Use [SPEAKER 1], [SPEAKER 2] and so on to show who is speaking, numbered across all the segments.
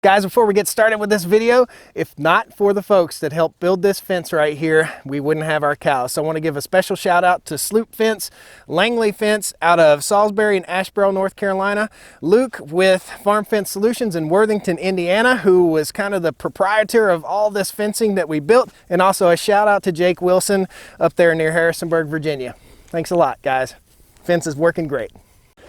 [SPEAKER 1] Guys, before we get started with this video, if not for the folks that helped build this fence right here, we wouldn't have our cows. So I want to give a special shout out to Sloop Fence, Langley Fence out of Salisbury and Asheboro, North Carolina, Luke with Farm Fence Solutions in Worthington, Indiana, who was kind of the proprietor of all this fencing that we built, and also a shout out to Jake Wilson up there near Harrisonburg, Virginia. Thanks a lot, guys. Fence is working great.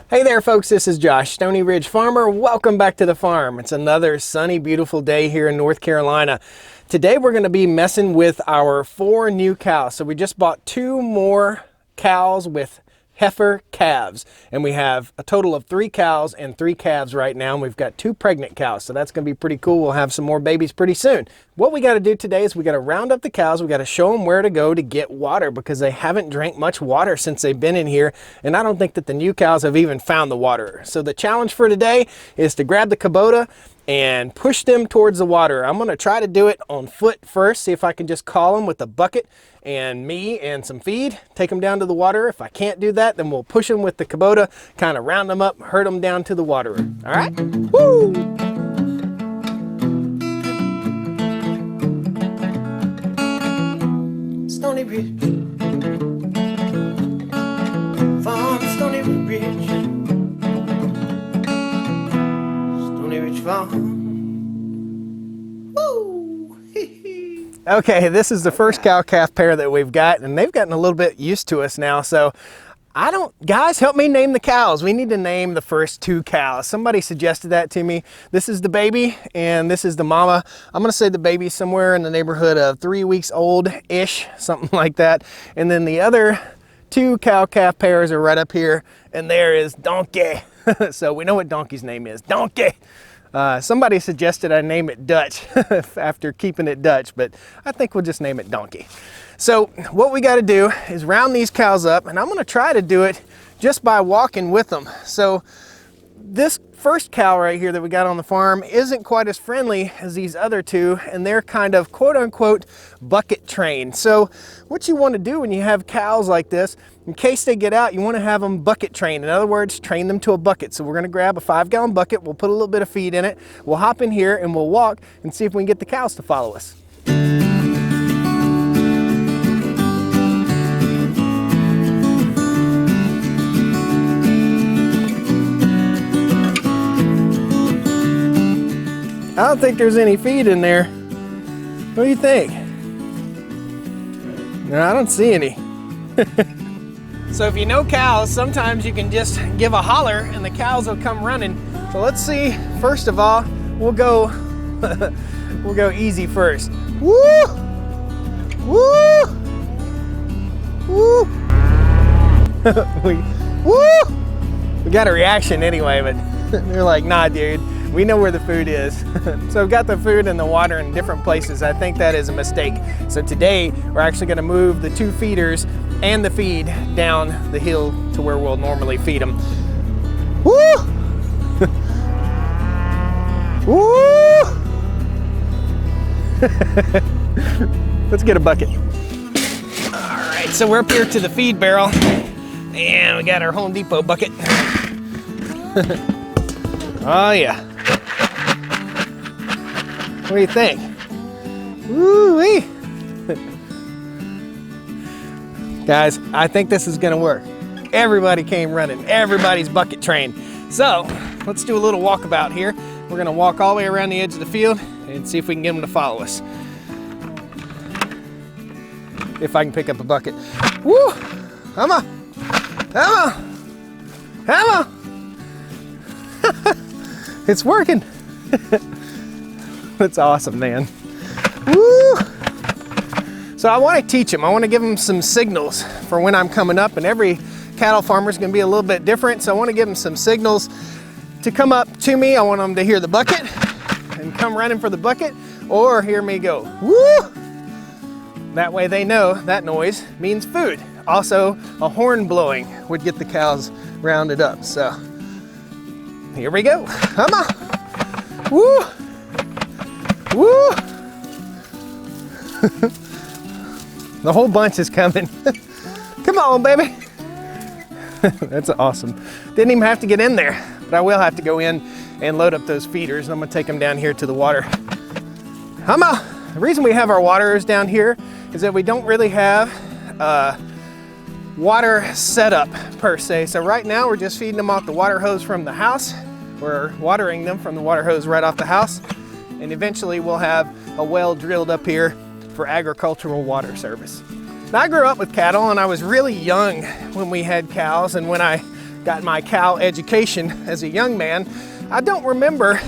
[SPEAKER 1] Hey there folks, this is Josh, Stoney Ridge Farmer. Welcome back to the farm. It's another sunny, beautiful day here in North Carolina. Today we're gonna be messing with our 4 new cows. So we just bought 2 more cows with heifer calves. And we have a total of 3 cows and 3 calves right now. And we've got 2 pregnant cows. So that's gonna be pretty cool. We'll have some more babies pretty soon. What we gotta do today is we gotta round up the cows. We gotta show them where to go to get water because they haven't drank much water since they've been in here. And I don't think that the new cows have even found the water. So the challenge for today is to grab the Kubota and push them towards the water. I'm gonna try to do it on foot first, see if I can just call them with a bucket and me and some feed, take them down to the water. If I can't do that, then we'll push them with the Kubota, kind of round them up, herd them down to the water. All right? Woo! Stoney Ridge, Farm, Stoney Ridge, Stoney Ridge Farm. Woo! Okay, this is the first cow-calf pair that we've got, and they've gotten a little bit used to us now, so guys, help me name the cows. We need to name the first 2 cows. Somebody suggested that to me. This is the baby and this is the mama. I'm gonna say the baby's somewhere in the neighborhood of 3 weeks old-ish, something like that. And then the other 2 cow-calf pairs are right up here, and there is Donkey. So we know what Donkey's name is, Donkey. Somebody suggested I name it Dutch after keeping it Dutch, but I think we'll just name it Donkey. So what we got to do is round these cows up, and I'm going to try to do it just by walking with them. So this first cow right here that we got on the farm isn't quite as friendly as these other 2, and they're kind of quote-unquote bucket trained. So what you want to do when you have cows like this, in case they get out, you want to have them bucket trained. In other words, train them to a bucket. So we're going to grab a 5-gallon bucket, we'll put a little bit of feed in it, we'll hop in here and we'll walk and see if we can get the cows to follow us. I don't think there's any feed in there. What do you think? No, I don't see any. So if you know cows, sometimes you can just give a holler and the cows will come running. So let's see, first of all, we'll go we'll go easy first. Woo! Woo! Woo! We got a reaction anyway, but they're like, nah, dude. We know where the food is. So we've got the food and the water in different places. I think that is a mistake. So today we're actually gonna move the 2 feeders and the feed down the hill to where we'll normally feed them. Woo! Woo! Let's get a bucket. All right, so we're up here to the feed barrel and we got our Home Depot bucket. Oh yeah. What do you think? Woo-wee. Guys, I think this is gonna work. Everybody came running, everybody's bucket trained. So let's do a little walkabout here. We're gonna walk all the way around the edge of the field and see if we can get them to follow us. If I can pick up a bucket. Woo! Hammer! Hammer! Hammer! It's working. That's awesome, man. Woo! So I want to teach them. I want to give them some signals for when I'm coming up, and every cattle farmer is going to be a little bit different. So I want to give them some signals to come up to me. I want them to hear the bucket and come running for the bucket, or hear me go, woo! That way they know that noise means food. Also, a horn blowing would get the cows rounded up. So here we go. Come on. Woo! Woo! The whole bunch is coming. Come on, baby. That's awesome. Didn't even have to get in there, but I will have to go in and load up those feeders. And I'm gonna take them down here to the water. The reason we have our waterers down here is that we don't really have water setup per se. So right now we're just feeding them off the water hose from the house. We're watering them from the water hose right off the house. And eventually we'll have a well drilled up here for agricultural water service. Now, I grew up with cattle and I was really young when we had cows, and when I got my cow education as a young man, I don't remember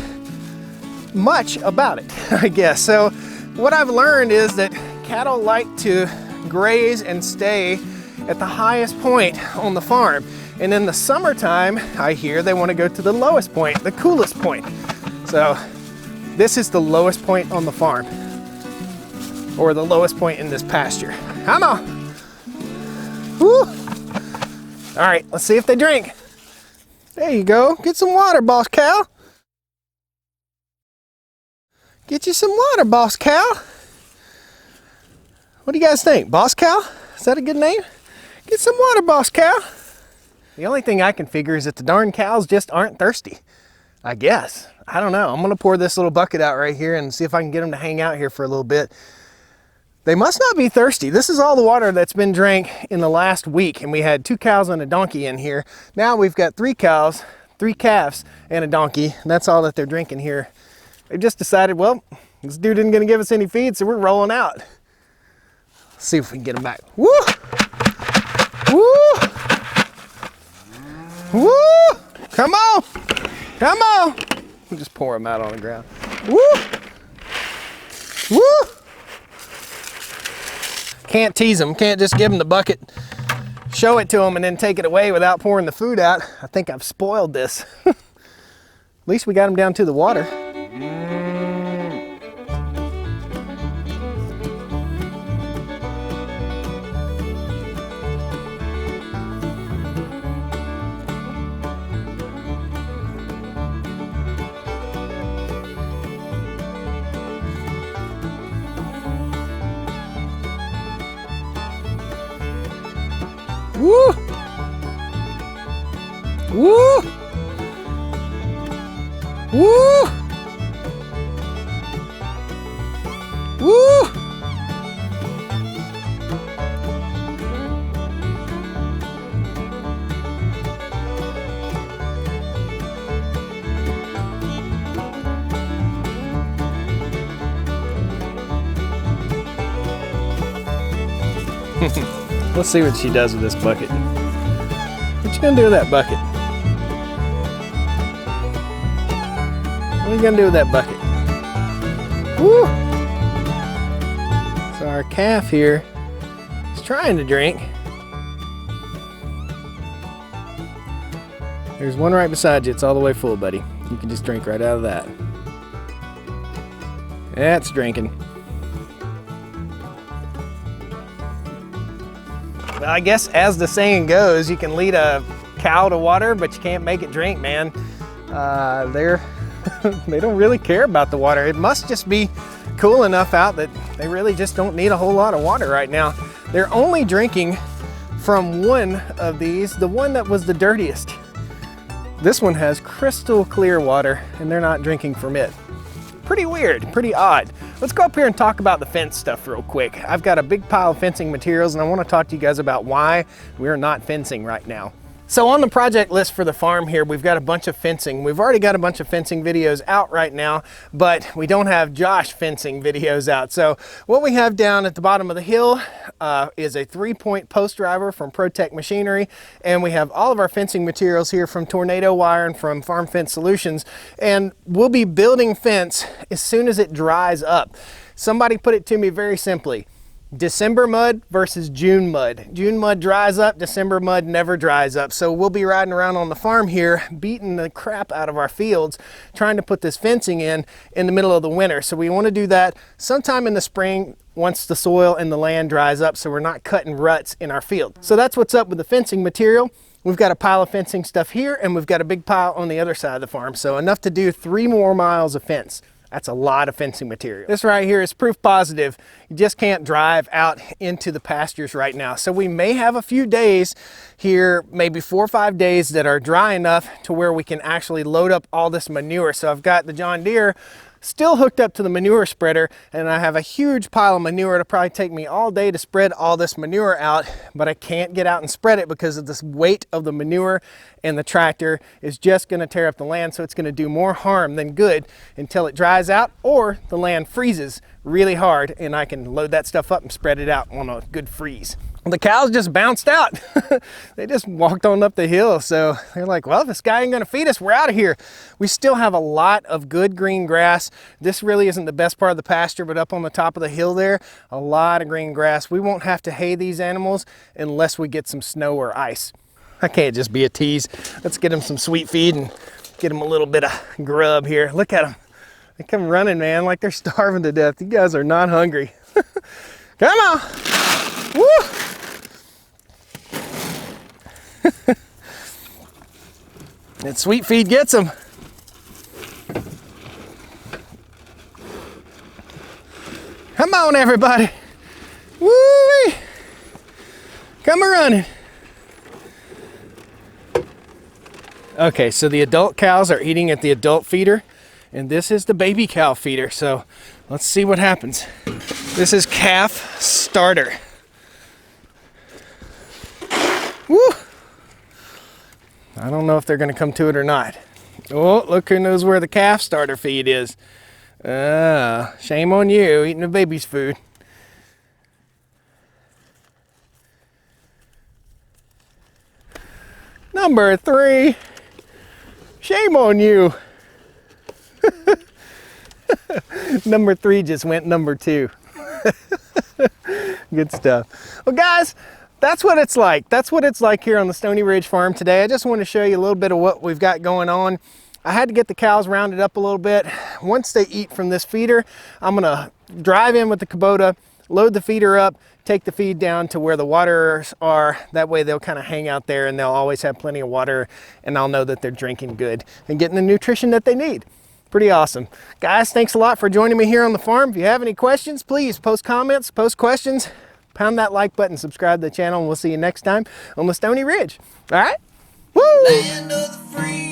[SPEAKER 1] much about it, I guess. So what I've learned is that cattle like to graze and stay at the highest point on the farm. And in the summertime, I hear they want to go to the lowest point, the coolest point. So this is the lowest point on the farm, or the lowest point in this pasture. Come on. Woo. All right, let's see if they drink. There you go. Get some water, boss cow. Get you some water, boss cow. What do you guys think? Boss cow? Is that a good name? Get some water, boss cow. The only thing I can figure is that the darn cows just aren't thirsty, I guess. I don't know. I'm gonna pour this little bucket out right here and see if I can get them to hang out here for a little bit. They must not be thirsty. This is all the water that's been drank in the last week, and we had 2 cows and a donkey in here. Now we've got 3 cows, 3 calves, and a donkey, and that's all that they're drinking here. They just decided, well, this dude isn't gonna give us any feed, so we're rolling out. Let's see if we can get them back. Woo! Woo! Woo! Come on! Come on! We'll just pour them out on the ground. Woo! Woo! Can't tease them, can't just give them the bucket, show it to them, and then take it away without pouring the food out. I think I've spoiled this. At least we got them down to the water. Woo! Woo! Woo! Woo! Let's see what she does with this bucket. What you gonna do with that bucket? What are you gonna do with that bucket? Woo! So our calf here is trying to drink. There's one right beside you. It's all the way full, buddy. You can just drink right out of that. That's drinking. Well, I guess as the saying goes, you can lead a cow to water, but you can't make it drink, man. They don't really care about the water. It must just be cool enough out that they really just don't need a whole lot of water right now. They're only drinking from one of these, the one that was the dirtiest. This one has crystal clear water, and they're not drinking from it. Pretty weird, pretty odd. Let's go up here and talk about the fence stuff real quick. I've got a big pile of fencing materials, and I want to talk to you guys about why we're not fencing right now. So on the project list for the farm here, we've got a bunch of fencing. We've already got a bunch of fencing videos out right now, but we don't have Josh fencing videos out. So what we have down at the bottom of the hill is a 3-point post driver from ProTech Machinery, and we have all of our fencing materials here from Tornado Wire and from Farm Fence Solutions, and we'll be building fence as soon as it dries up. Somebody put it to me very simply: December mud versus June mud. June mud dries up, December mud never dries up. So we'll be riding around on the farm here, beating the crap out of our fields, trying to put this fencing in the middle of the winter. So we want to do that sometime in the spring once the soil and the land dries up, so we're not cutting ruts in our field. So that's what's up with the fencing material. We've got a pile of fencing stuff here, and we've got a big pile on the other side of the farm. So enough to do 3 more miles of fence. That's a lot of fencing material. This right here is proof positive. You just can't drive out into the pastures right now. So we may have a few days here, maybe 4 or 5 days that are dry enough to where we can actually load up all this manure. So I've got the John Deere still hooked up to the manure spreader, and I have a huge pile of manure. It'll probably take me all day to spread all this manure out, but I can't get out and spread it because of this weight of the manure, and the tractor is just gonna tear up the land, so it's gonna do more harm than good until it dries out or the land freezes really hard and I can load that stuff up and spread it out on a good freeze. The cows just bounced out. They just walked on up the hill. So they're like, well, this guy ain't gonna feed us, we're out of here. We still have a lot of good green grass. This really isn't the best part of the pasture, but up on the top of the hill there, a lot of green grass. We won't have to hay these animals unless we get some snow or ice. I can't just be a tease. Let's get them some sweet feed and get them a little bit of grub here. Look at them. They come running, man, like they're starving to death. You guys are not hungry. Come on. Woo! That sweet feed gets them. Come on, everybody. Woo-wee. Come running. Okay, so the adult cows are eating at the adult feeder, and this is the baby cow feeder. So let's see what happens. This is calf starter. Woo! I don't know if they're gonna come to it or not. Oh, look who knows where the calf starter feed is. Shame on you, eating the baby's food. Number 3. Shame on you. Number 3 just went number 2. Good stuff. Well, guys, that's what it's like. That's what it's like here on the Stoney Ridge farm today. I just want to show you a little bit of what we've got going on. I had to get the cows rounded up a little bit. Once they eat from this feeder, I'm gonna drive in with the Kubota, load the feeder up, take the feed down to where the waters are. That way they'll kind of hang out there and they'll always have plenty of water, and I'll know that they're drinking good and getting the nutrition that they need. Pretty awesome. Guys, thanks a lot for joining me here on the farm. If you have any questions, please post comments, post questions, pound that like button, subscribe to the channel, and we'll see you next time on the Stoney Ridge. All right? Woo! Land of the free.